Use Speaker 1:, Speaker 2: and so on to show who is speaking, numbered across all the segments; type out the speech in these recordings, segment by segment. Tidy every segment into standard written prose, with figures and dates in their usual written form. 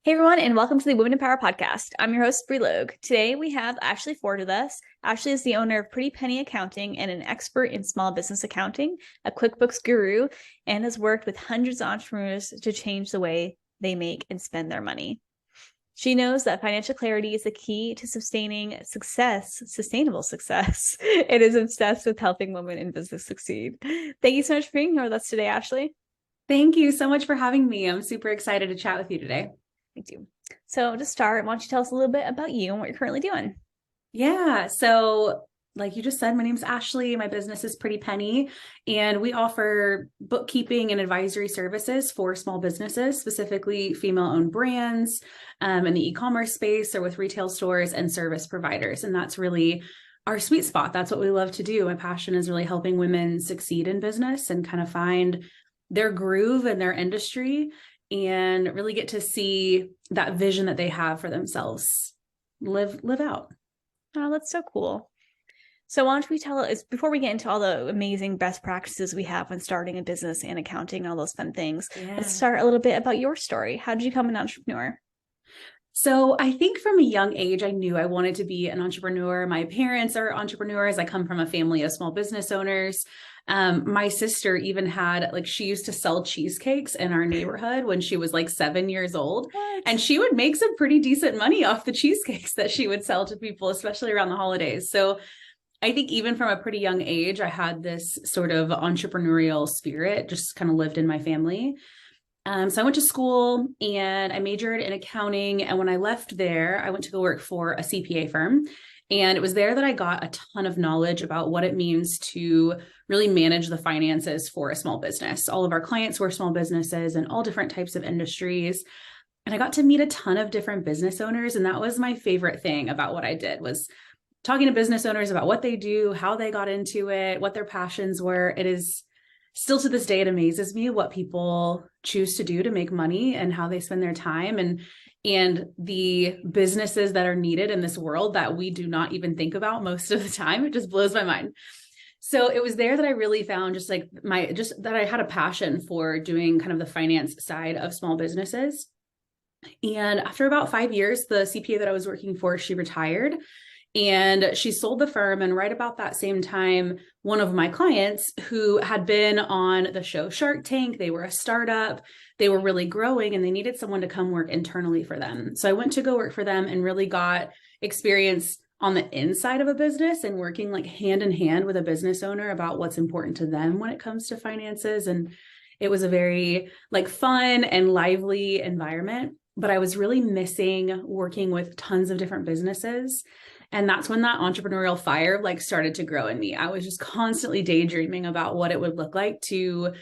Speaker 1: Hey everyone, and welcome to the Women in Power podcast. I'm your host, Bri Logue. Today we have Ashley Ford with us. Ashley is the owner of Pretty Penny Accounting and an expert in small business accounting, a QuickBooks guru, and has worked with hundreds of entrepreneurs to change the way they make and spend their money. She knows that financial clarity is the key to sustaining success, sustainable success. It is obsessed with helping women in business succeed. Thank you so much for being here with us today, Ashley.
Speaker 2: Thank you so much for having me. I'm super excited to chat with you today.
Speaker 1: Thank you. So to start, why don't you tell us a little bit about you and what you're currently doing?
Speaker 2: Yeah. So, like you just said, my name's Ashley. My business is Pretty Penny, and we offer bookkeeping and advisory services for small businesses, specifically female-owned brands in the e-commerce space or with retail stores and service providers. And that's really our sweet spot. That's what we love to do. My passion is really helping women succeed in business and kind of find their groove in their industry and really get to see that vision that they have for themselves live out.
Speaker 1: Oh, that's so cool. So why don't we tell us, before we get into all the amazing best practices we have when starting a business and accounting and all those fun things, let's start a little bit about your story. How did you become an entrepreneur?
Speaker 2: So I think from a young age, I knew I wanted to be an entrepreneur. My parents are entrepreneurs. I come from a family of small business owners. My sister even had, she used to sell cheesecakes in our neighborhood when she was 7 years old.
Speaker 1: What?
Speaker 2: And she would make some pretty decent money off the cheesecakes that she would sell to people, especially around the holidays. So I think even from a pretty young age, I had this sort of entrepreneurial spirit just kind of lived in my family. So I went to school and I majored in accounting. And when I left there, I went to go work for a CPA firm. And it was there that I got a ton of knowledge about what it means to really manage the finances for a small business. All of our clients were small businesses in all different types of industries. And I got to meet a ton of different business owners. And that was my favorite thing about what I did, was talking to business owners about what they do, how they got into it, what their passions were. It is still to this day, it amazes me what people choose to do to make money and how they spend their time and the businesses that are needed in this world that we do not even think about most of the time. It just blows my mind. So it was there that I really found that I had a passion for doing kind of the finance side of small businesses. And after about 5 years, the CPA that I was working for, she retired. And she sold the firm. And right about that same time, one of my clients who had been on the show Shark Tank, they were a startup, they were really growing, and they needed someone to come work internally for them. So I went to go work for them and really got experience on the inside of a business and working hand in hand with a business owner about what's important to them when it comes to finances. And it was a very fun and lively environment, but I was really missing working with tons of different businesses. And that's when that entrepreneurial fire started to grow in me. I was just constantly daydreaming about what it would look like to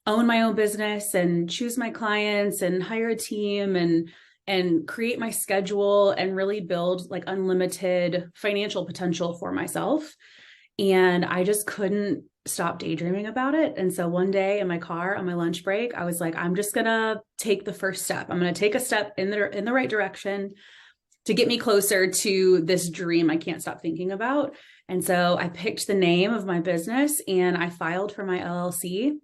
Speaker 2: own my own business and choose my clients and hire a team and create my schedule and really build unlimited financial potential for myself. And I just couldn't stop daydreaming about it. And so one day in my car on my lunch break, I was like, I'm just gonna take the first step. I'm gonna take a step in the right direction to get me closer to this dream I can't stop thinking about. And so I picked the name of my business and I filed for my LLC.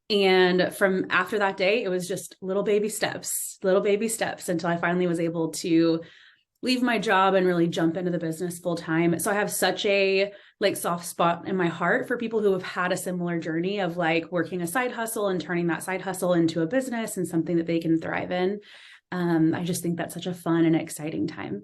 Speaker 2: And from after that day, it was just little baby steps until I finally was able to leave my job and really jump into the business full time. So I have such a soft spot in my heart for people who have had a similar journey of working a side hustle and turning that side hustle into a business and something that they can thrive in. I just think that's such a fun and exciting time.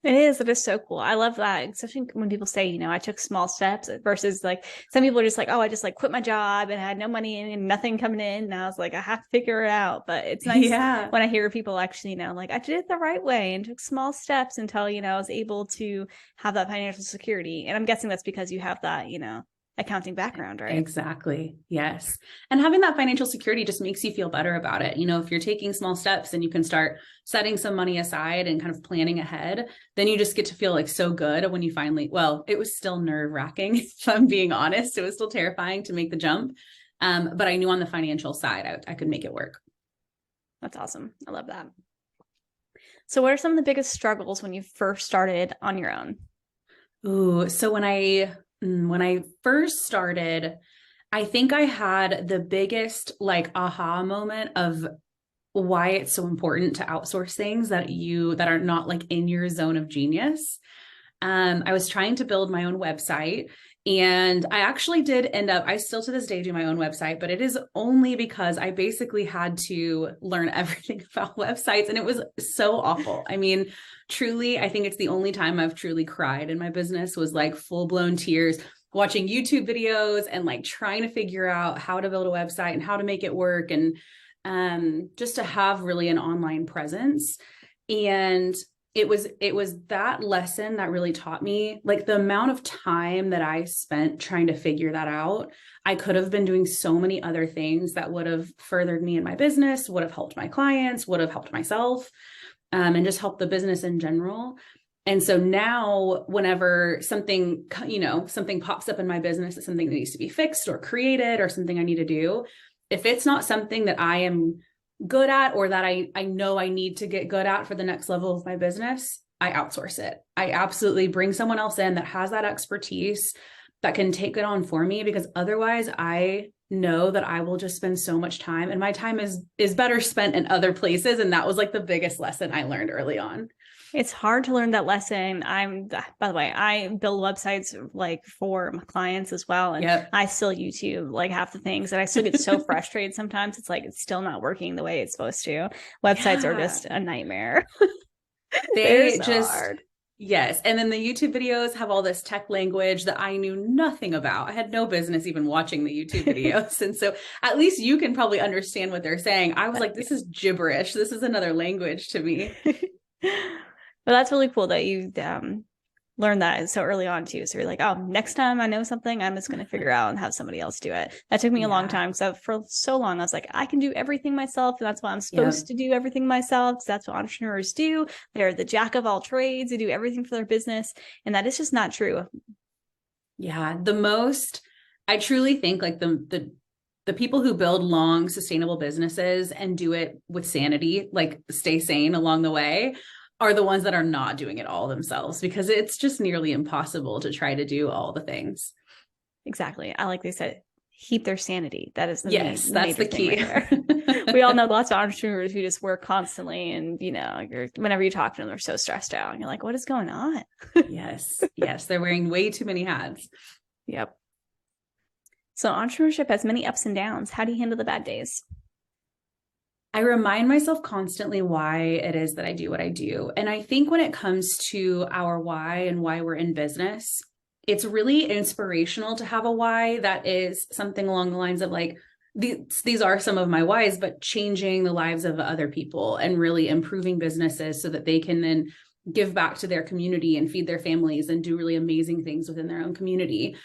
Speaker 1: It is. It is so cool. I love that, especially when people say, I took small steps versus some people are just oh, I just quit my job and I had no money and nothing coming in. And I was I have to figure it out. But it's nice when I hear people actually, I did it the right way and took small steps until, I was able to have that financial security. And I'm guessing that's because you have that, accounting background, right?
Speaker 2: Exactly. Yes. And having that financial security just makes you feel better about it. If you're taking small steps and you can start setting some money aside and kind of planning ahead, then you just get to feel so good when you finally, it was still nerve wracking. If I'm being honest, it was still terrifying to make the jump. But I knew on the financial side, I could make it work.
Speaker 1: That's awesome. I love that. So what are some of the biggest struggles when you first started on your own?
Speaker 2: Ooh, so when I first started, I think I had the biggest aha moment of why it's so important to outsource things that are not like in your zone of genius. I was trying to build my own website, and I actually did end up, I still to this day do my own website, but it is only because I basically had to learn everything about websites, and it was so awful. I mean, truly, I think it's the only time I've truly cried in my business was like full blown tears watching YouTube videos and like trying to figure out how to build a website and how to make it work. And just to have really an online presence. And it was that lesson that really taught me, like, the amount of time that I spent trying to figure that out. I could have been doing so many other things that would have furthered me in my business, would have helped my clients, would have helped myself, and just helped the business in general. And so now whenever something, something pops up in my business, it's something that needs to be fixed or created or something I need to do, if it's not something that I am good at or that I know I need to get good at for the next level of my business, I outsource it. I absolutely bring someone else in that has that expertise that can take it on for me, because otherwise I know that I will just spend so much time, and my time is better spent in other places. And that was like the biggest lesson I learned early on.
Speaker 1: It's hard to learn that lesson. By the way, I build websites like for my clients as well. And
Speaker 2: Yep.
Speaker 1: I still YouTube like half the things, and I still get so frustrated sometimes. It's like, it's still not working the way it's supposed to. Websites are just a nightmare.
Speaker 2: They
Speaker 1: So
Speaker 2: just,
Speaker 1: hard.
Speaker 2: yes. And then the YouTube videos have all this tech language that I knew nothing about. I had no business even watching the YouTube videos. And so at least you can probably understand what they're saying. I was like, this is gibberish. This is another language to me.
Speaker 1: But that's really cool that you learned that so early on too. So you're like, oh, next time I know something, I'm just going to figure out and have somebody else do it. That took me a long time. So for so long, I was like, I can do everything myself. And that's why I'm supposed to do everything myself. So that's what entrepreneurs do. They're the jack of all trades. They do everything for their business. And that is just not true.
Speaker 2: Yeah. I truly think like the people who build long, sustainable businesses and do it with sanity, like stay sane along the way, are the ones that are not doing it all themselves, because it's just nearly impossible to try to do all the things.
Speaker 1: Exactly. I like they said, keep their sanity. That is
Speaker 2: that's the key.
Speaker 1: Right there. We all know lots of entrepreneurs who just work constantly, and whenever you talk to them, they're so stressed out. And you're like, what is going on?
Speaker 2: Yes. They're wearing way too many hats.
Speaker 1: Yep. So entrepreneurship has many ups and downs. How do you handle the bad days?
Speaker 2: I remind myself constantly why it is that I do what I do. And I think when it comes to our why and why we're in business, it's really inspirational to have a why that is something along the lines of like, these are some of my whys, but changing the lives of other people and really improving businesses so that they can then give back to their community and feed their families and do really amazing things within their own community.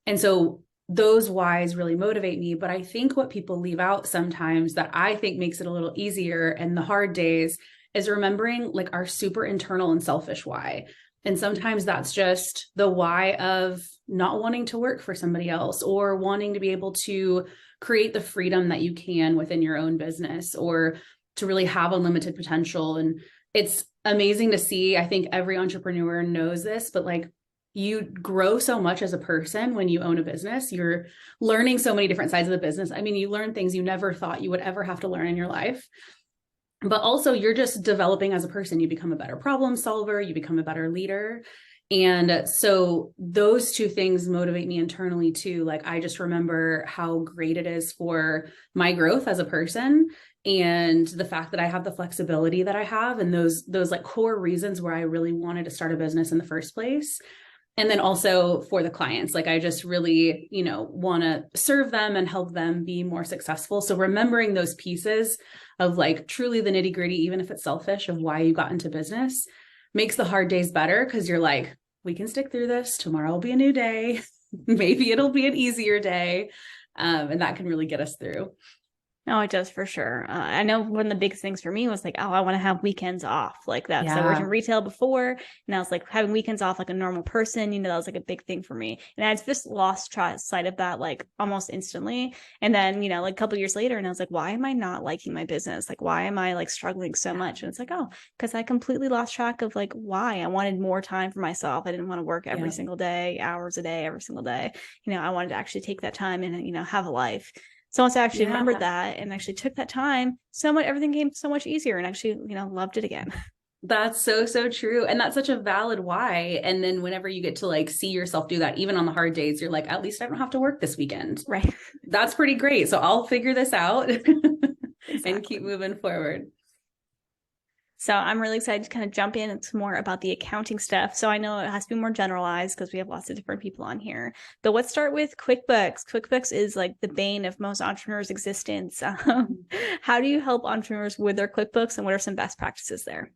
Speaker 2: And so those whys really motivate me. But I think what people leave out sometimes that I think makes it a little easier in the hard days is remembering like our super internal and selfish why. And sometimes that's just the why of not wanting to work for somebody else, or wanting to be able to create the freedom that you can within your own business, or to really have unlimited potential. And it's amazing to see. I think every entrepreneur knows this, but like, you grow so much as a person when you own a business. You're learning so many different sides of the business. I mean, you learn things you never thought you would ever have to learn in your life. But also you're just developing as a person. You become a better problem solver. You become a better leader. And so those two things motivate me internally too. Like, I just remember how great it is for my growth as a person, and the fact that I have the flexibility that I have, and those like core reasons where I really wanted to start a business in the first place. And then also for the clients, like I just really, want to serve them and help them be more successful. So remembering those pieces of like truly the nitty gritty, even if it's selfish, of why you got into business, makes the hard days better, because you're like, we can stick through this. Tomorrow will be a new day. Maybe it'll be an easier day. And that can really get us through.
Speaker 1: No, it does for sure. I know one of the biggest things for me was like, oh, I want to have weekends off like that. So I worked in retail before, and I was like having weekends off like a normal person, that was like a big thing for me. And I just lost sight of that like almost instantly. And then, like a couple of years later, and I was like, why am I not liking my business? Like, why am I like struggling so much? And it's like, oh, because I completely lost track of like why. I wanted more time for myself. I didn't want to work every single day, hours a day, every single day. I wanted to actually take that time and, have a life. So once I actually remembered that and actually took that time, everything came so much easier and actually, loved it again.
Speaker 2: That's so, so true. And that's such a valid why. And then whenever you get to like see yourself do that, even on the hard days, you're like, at least I don't have to work this weekend.
Speaker 1: Right.
Speaker 2: That's pretty great. So I'll figure this out and keep moving forward.
Speaker 1: So I'm really excited to kind of jump in into more about the accounting stuff. So I know it has to be more generalized because we have lots of different people on here. But let's start with QuickBooks. QuickBooks is like the bane of most entrepreneurs' existence. How do you help entrepreneurs with their QuickBooks, and what are some best practices there?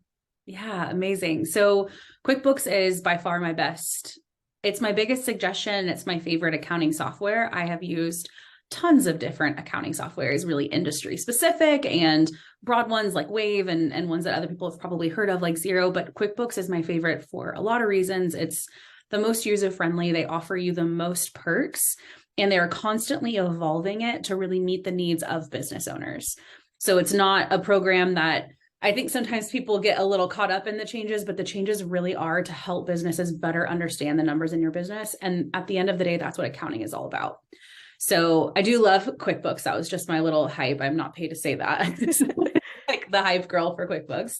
Speaker 2: Yeah, amazing. So QuickBooks is by far my best. It's my biggest suggestion. It's my favorite accounting software. I have used tons of different accounting softwares, really industry specific and broad ones like Wave and ones that other people have probably heard of like Xero. But QuickBooks is my favorite for a lot of reasons. It's the most user-friendly. They offer you the most perks, and they're constantly evolving it to really meet the needs of business owners. So it's not a program that I think sometimes people get a little caught up in the changes, but the changes really are to help businesses better understand the numbers in your business. And at the end of the day, that's what accounting is all about. So I do love QuickBooks. That was just my little hype. I'm not paid to say that. Like the hype girl for QuickBooks.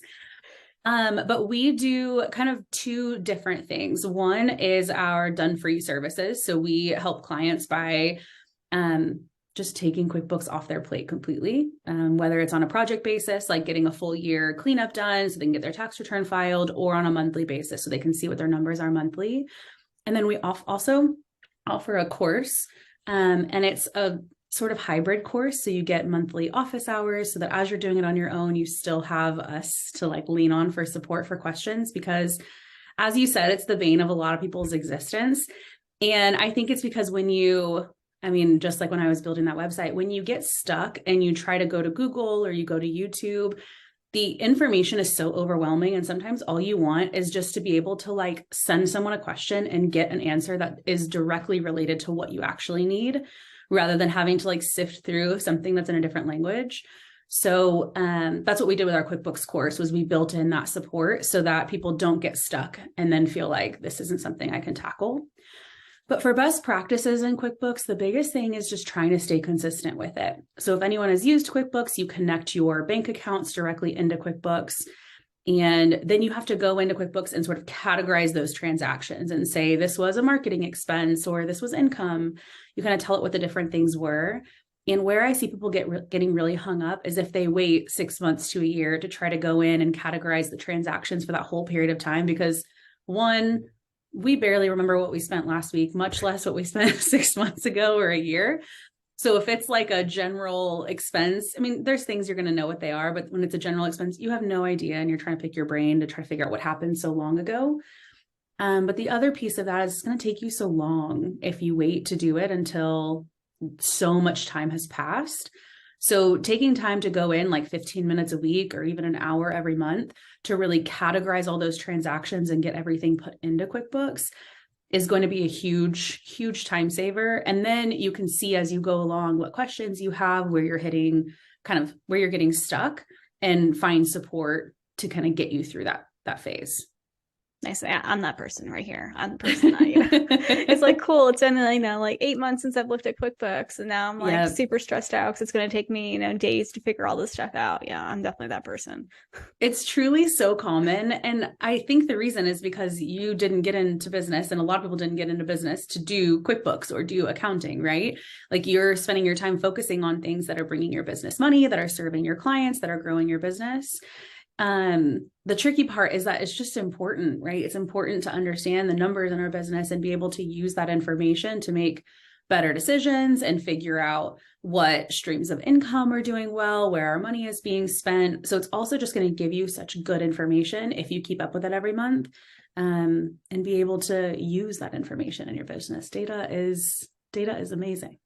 Speaker 2: But we do kind of two different things. One is our done for you services. So we help clients by just taking QuickBooks off their plate completely, whether it's on a project basis, like getting a full year cleanup done so they can get their tax return filed, or on a monthly basis so they can see what their numbers are monthly. And then we also offer a course, and it's a sort of hybrid course. So you get monthly office hours so that as you're doing it on your own, you still have us to like lean on for support for questions, because as you said, it's the bane of a lot of people's existence. And I think it's because just like when I was building that website, when you get stuck and you try to go to Google or you go to YouTube, the information is so overwhelming. And sometimes all you want is just to be able to like send someone a question and get an answer that is directly related to what you actually need, rather than having to like sift through something that's in a different language. So that's what we did with our QuickBooks course, was we built in that support so that people don't get stuck and then feel like this isn't something I can tackle. But for best practices in QuickBooks, the biggest thing is just trying to stay consistent with it. So if anyone has used QuickBooks, you connect your bank accounts directly into QuickBooks. And then you have to go into QuickBooks and sort of categorize those transactions and say, this was a marketing expense or this was income. You kind of tell it what the different things were. And where I see people getting really hung up is if they wait 6 months to a year to try to go in and categorize the transactions for that whole period of time, because one, we barely remember what we spent last week, much less what we spent 6 months ago or a year. So if it's like a general expense, there's things you're going to know what they are, but when it's a general expense, you have no idea, and you're trying to pick your brain to try to figure out what happened so long ago. But the other piece of that is it's going to take you so long if you wait to do it until so much time has passed. So taking time to go in like 15 minutes a week or even an hour every month to really categorize all those transactions and get everything put into QuickBooks is going to be a huge, huge time saver. And then you can see as you go along what questions you have, where you're where you're getting stuck, and find support to kind of get you through that phase.
Speaker 1: Nice. Yeah, I'm that person right here. I'm the person that, it's like, cool. It's been, like 8 months since I've looked at QuickBooks, and now I'm like super stressed out because it's going to take me, days to figure all this stuff out. Yeah, I'm definitely that person.
Speaker 2: It's truly so common. And I think the reason is because you didn't get into business, and a lot of people didn't get into business to do QuickBooks or do accounting, right? Like you're spending your time focusing on things that are bringing your business money, that are serving your clients, that are growing your business. The tricky part is that it's just important, right? It's important to understand the numbers in our business and be able to use that information to make better decisions and figure out what streams of income are doing well, where our money is being spent. So it's also just going to give you such good information if you keep up with it every month, and be able to use that information in your business. Data is amazing.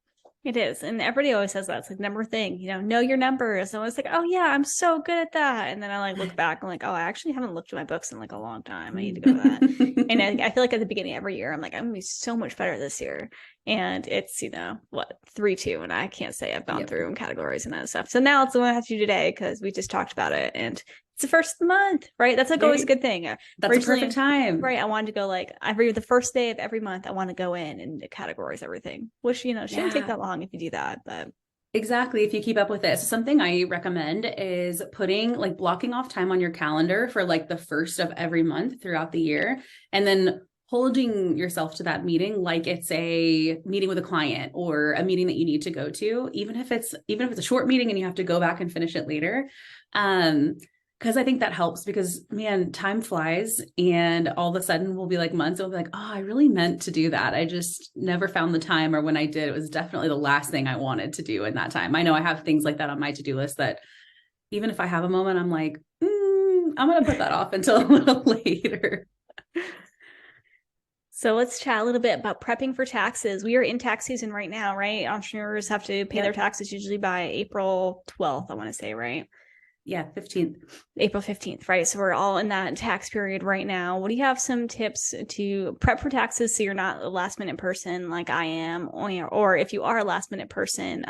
Speaker 1: It is. And everybody always says that. It's like number thing, know your numbers. And I was like, oh yeah, I'm so good at that. And then I look back and oh, I actually haven't looked at my books in a long time. I need to go to that. And I feel like at the beginning of every year, I'm like, I'm going to be so much better this year. And it's, 3-2. And I can't say I've gone through and categories and that stuff. So now it's what I have to do today, because we just talked about it. And it's the first of the month, right? That's always a good thing.
Speaker 2: That's a perfect time.
Speaker 1: Right. I wanted to go the first day of every month, I want to go in and categorize everything, which, shouldn't take that long if you do that. But
Speaker 2: Exactly. If you keep up with it. So something I recommend is putting like blocking off time on your calendar for like the first of every month throughout the year, and then holding yourself to that meeting like it's a meeting with a client or a meeting that you need to go to, even if it's a short meeting and you have to go back and finish it later. Because I think that helps, because man, time flies, and all of a sudden we'll be like months, we'll be like, oh, I really meant to do that. I just never found the time. Or when I did, it was definitely the last thing I wanted to do in that time. I know I have things like that on my to-do list that even if I have a moment, I'm like, I'm going to put that off until a little later.
Speaker 1: So let's chat a little bit about prepping for taxes. We are in tax season right now, right? Entrepreneurs have to pay their taxes usually by April 12th, I want to say, right?
Speaker 2: Yeah, 15th.
Speaker 1: April 15th, right? So we're all in that tax period right now. What do you have some tips to prep for taxes so you're not a last minute person like I am, or if you are a last minute person,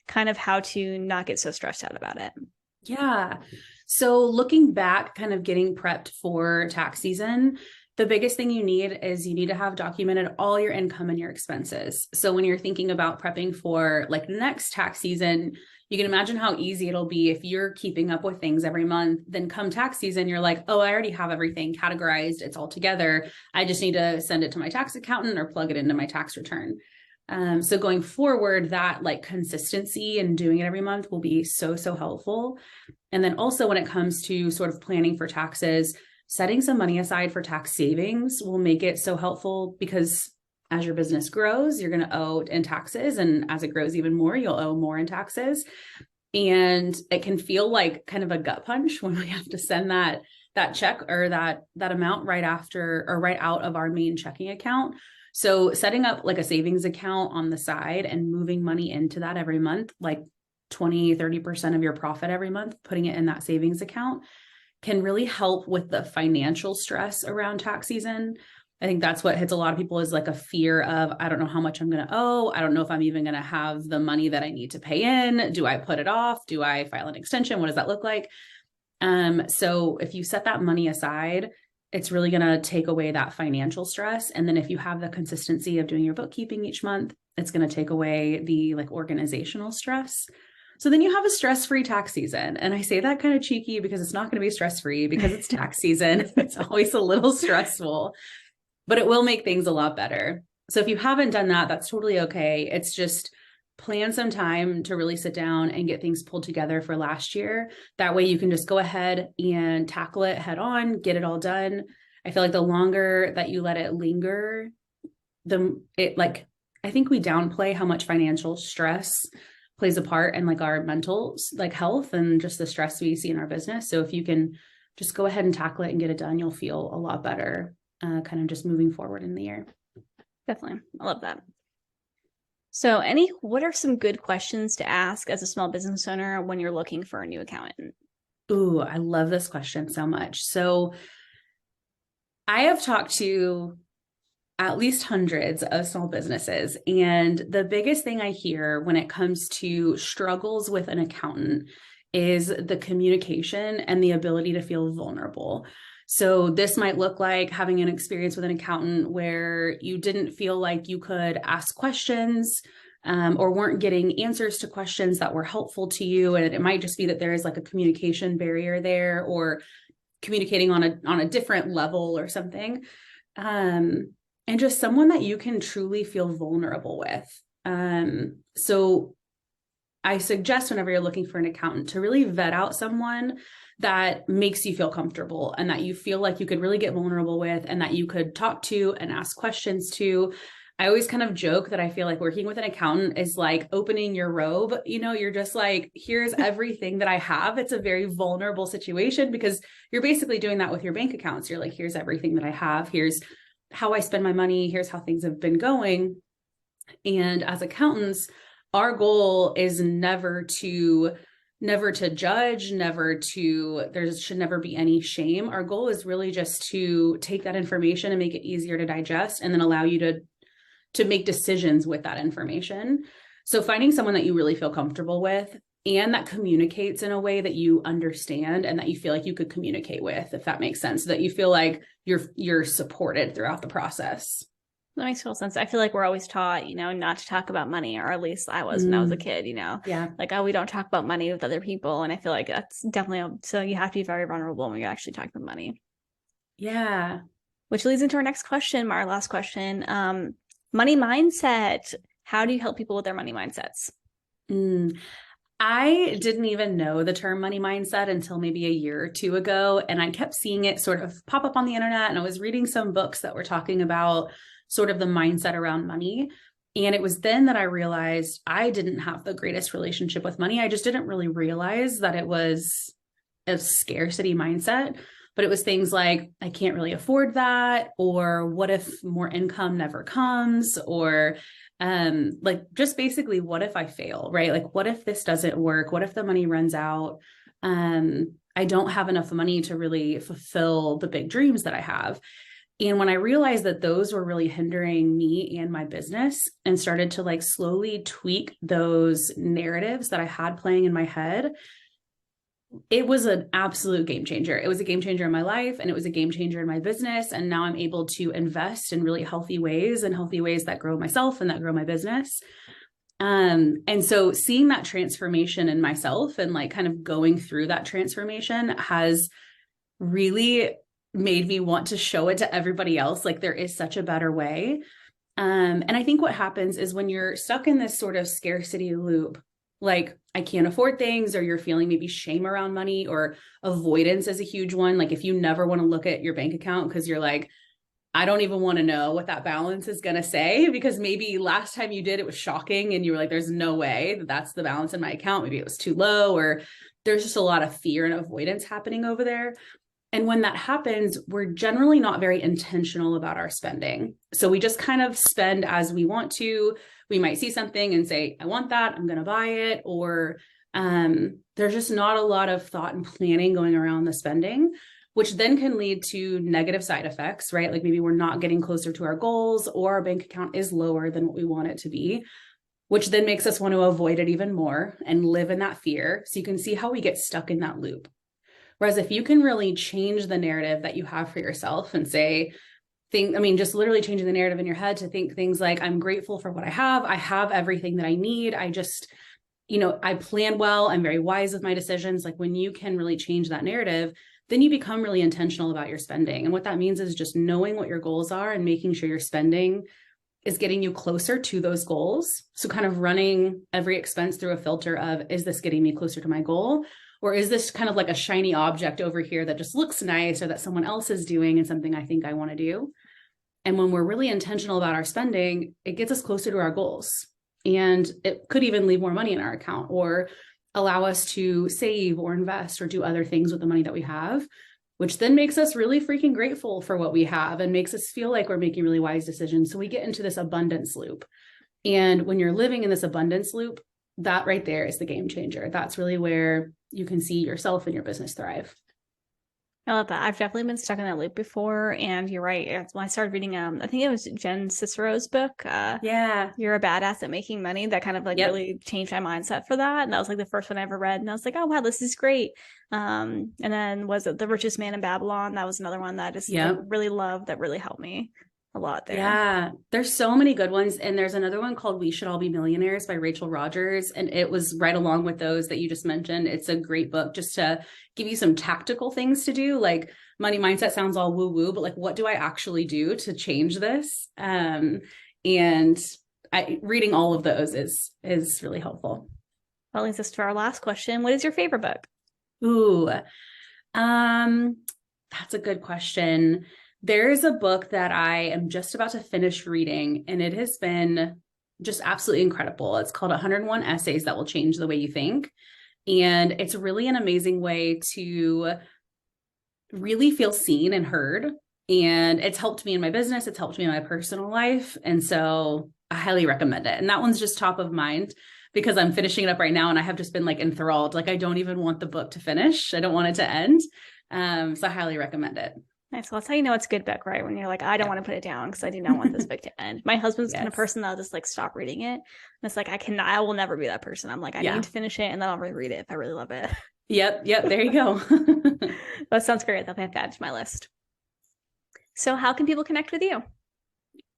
Speaker 1: kind of how to not get so stressed out about it?
Speaker 2: Yeah. So looking back, kind of getting prepped for tax season, the biggest thing you need is you need to have documented all your income and your expenses. So when you're thinking about prepping for like next tax season, you can imagine how easy it'll be if you're keeping up with things every month. Then come tax season, you're like, oh, I already have everything categorized. It's all together. I just need to send it to my tax accountant or plug it into my tax return. So going forward, that like consistency and doing it every month will be so, so helpful. And then also when it comes to sort of planning for taxes, setting some money aside for tax savings will make it so helpful, because as your business grows, you're going to owe in taxes. And as it grows even more, you'll owe more in taxes. And it can feel like kind of a gut punch when we have to send that check or that amount right after or right out of our main checking account. So setting up like a savings account on the side and moving money into that every month, like 20-30% of your profit every month, putting it in that savings account, can really help with the financial stress around tax season. I think that's what hits a lot of people, is like a fear of, I don't know how much I'm going to owe. I don't know if I'm even going to have the money that I need to pay in. Do I put it off? Do I file an extension? What does that look like? So if you set that money aside, it's really going to take away that financial stress. And then if you have the consistency of doing your bookkeeping each month, it's going to take away the like organizational stress. So then you have a stress-free tax season. And I say that kind of cheeky because it's not going to be stress-free, because it's tax season. It's always a little stressful, but it will make things a lot better. So if you haven't done that, that's totally okay. It's just plan some time to really sit down and get things pulled together for last year. That way you can just go ahead and tackle it head on, get it all done. I feel like the longer that you let it linger, I think we downplay how much financial stress plays a part in like our mental like health and just the stress we see in our business. So if you can just go ahead and tackle it and get it done, you'll feel a lot better, kind of just moving forward in the year.
Speaker 1: Definitely. I love that. So what are some good questions to ask as a small business owner when you're looking for a new accountant?
Speaker 2: Ooh, I love this question so much. So I have talked to at least hundreds of small businesses, and the biggest thing I hear when it comes to struggles with an accountant is the communication and the ability to feel vulnerable. So this might look like having an experience with an accountant where you didn't feel like you could ask questions, or weren't getting answers to questions that were helpful to you. And it might just be that there is like a communication barrier there, or communicating on a different level or something. And just someone that you can truly feel vulnerable with. So I suggest whenever you're looking for an accountant to really vet out someone that makes you feel comfortable and that you feel like you could really get vulnerable with and that you could talk to and ask questions to. I always kind of joke that I feel like working with an accountant is like opening your robe. You're just like, here's everything that I have. It's a very vulnerable situation because you're basically doing that with your bank accounts. You're like, here's everything that I have. Here's how I spend my money. Here's how things have been going. And as accountants, our goal is never to judge, there should never be any shame. Our goal is really just to take that information and make it easier to digest and then allow you to make decisions with that information. So finding someone that you really feel comfortable with and that communicates in a way that you understand and that you feel like you could communicate with, if that makes sense, so that you feel like you're supported throughout the process.
Speaker 1: That makes total sense. I feel like we're always taught, not to talk about money, or at least I was when I was a kid,
Speaker 2: Yeah.
Speaker 1: like, oh, we don't talk about money with other people. And I feel like that's definitely, so you have to be very vulnerable when you're actually talking about money.
Speaker 2: Yeah.
Speaker 1: Which leads into our next question, our last question. Money mindset. How do you help people with their money mindsets?
Speaker 2: I didn't even know the term money mindset until maybe a year or two ago. And I kept seeing it sort of pop up on the internet. And I was reading some books that were talking about sort of the mindset around money. And it was then that I realized I didn't have the greatest relationship with money. I just didn't really realize that it was a scarcity mindset. But it was things like, I can't really afford that, or what if more income never comes, or like just basically, what if I fail, right? Like, what if this doesn't work? What if the money runs out? I don't have enough money to really fulfill the big dreams that I have. And when I realized that those were really hindering me and my business, and started to like slowly tweak those narratives that I had playing in my head, it was an absolute game changer. It was a game changer in my life, and it was a game changer in my business. And now I'm able to invest in really healthy ways, and healthy ways that grow myself and that grow my business. And so seeing that transformation in myself and like kind of going through that transformation has really made me want to show it to everybody else. Like, there is such a better way. And I think what happens is when you're stuck in this sort of scarcity loop, like, I can't afford things, or you're feeling maybe shame around money, or avoidance is a huge one. Like, if you never want to look at your bank account because you're like, I don't even want to know what that balance is going to say, because maybe last time you did, it was shocking and you were like, there's no way that that's the balance in my account. Maybe it was too low, or there's just a lot of fear and avoidance happening over there. And when that happens, we're generally not very intentional about our spending. So we just kind of spend as we want to. We might see something and say, I want that, I'm going to buy it. Or there's just not a lot of thought and planning going around the spending, which then can lead to negative side effects, right? Like, maybe we're not getting closer to our goals, or our bank account is lower than what we want it to be, which then makes us want to avoid it even more and live in that fear. So you can see how we get stuck in that loop. Whereas if you can really change the narrative that you have for yourself and say, just literally changing the narrative in your head to think things like, I'm grateful for what I have everything that I need. I just, I plan well, I'm very wise with my decisions. Like, when you can really change that narrative, then you become really intentional about your spending. And what that means is just knowing what your goals are and making sure your spending is getting you closer to those goals. So kind of running every expense through a filter of, is this getting me closer to my goal? Or is this kind of like a shiny object over here that just looks nice, or that someone else is doing and something I think I want to do? And when we're really intentional about our spending, it gets us closer to our goals. And it could even leave more money in our account, or allow us to save or invest or do other things with the money that we have, which then makes us really freaking grateful for what we have and makes us feel like we're making really wise decisions. So we get into this abundance loop. And when you're living in this abundance loop, that right there is the game changer. That's really where you can see yourself and your business thrive.
Speaker 1: I love that. I've definitely been stuck in that loop before. And you're right. It's when I started reading, I think it was Jen Cicero's book.
Speaker 2: Yeah.
Speaker 1: You're a Badass at Making Money. That kind of like really changed my mindset for that. And that was like the first one I ever read. And I was like, oh, wow, this is great. And then was it The Richest Man in Babylon? That was another one that I just like, really loved, that really helped me a lot there.
Speaker 2: Yeah, there's so many good ones. And there's another one called We Should All Be Millionaires by Rachel Rogers. And it was right along with those that you just mentioned. It's a great book just to give you some tactical things to do. Like, money mindset sounds all woo woo, but like, what do I actually do to change this? And reading all of those is really helpful.
Speaker 1: That leads us to our last question. What is your favorite book?
Speaker 2: Ooh, that's a good question. There's a book that I am just about to finish reading, and it has been just absolutely incredible. It's called 101 Essays That Will Change the Way You Think. And it's really an amazing way to really feel seen and heard. And it's helped me in my business. It's helped me in my personal life. And so I highly recommend it. And that one's just top of mind because I'm finishing it up right now, and I have just been like enthralled. Like, I don't even want the book to finish. I don't want it to end. So I highly recommend it.
Speaker 1: Nice. Well, that's how you know it's a good book, right? When you're like, I don't want to put it down because I do not want this book to end. My husband's the kind of person that'll just like stop reading it. And it's like, I will never be that person. I'm like, I need to finish it and then I'll reread it if I really love it.
Speaker 2: Yep. There you go.
Speaker 1: That sounds great. I'll have to add to my list. So how can people connect with you?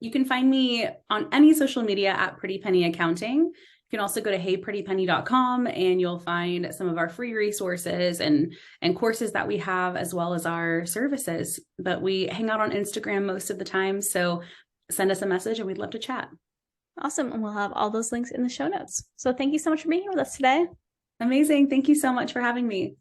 Speaker 2: You can find me on any social media at Pretty Penny Accounting. You can also go to heyprettypenny.com and you'll find some of our free resources and courses that we have, as well as our services. But we hang out on Instagram most of the time, so send us a message and we'd love to chat.
Speaker 1: Awesome. And we'll have all those links in the show notes. So thank you so much for being here with us today.
Speaker 2: Amazing. Thank you so much for having me.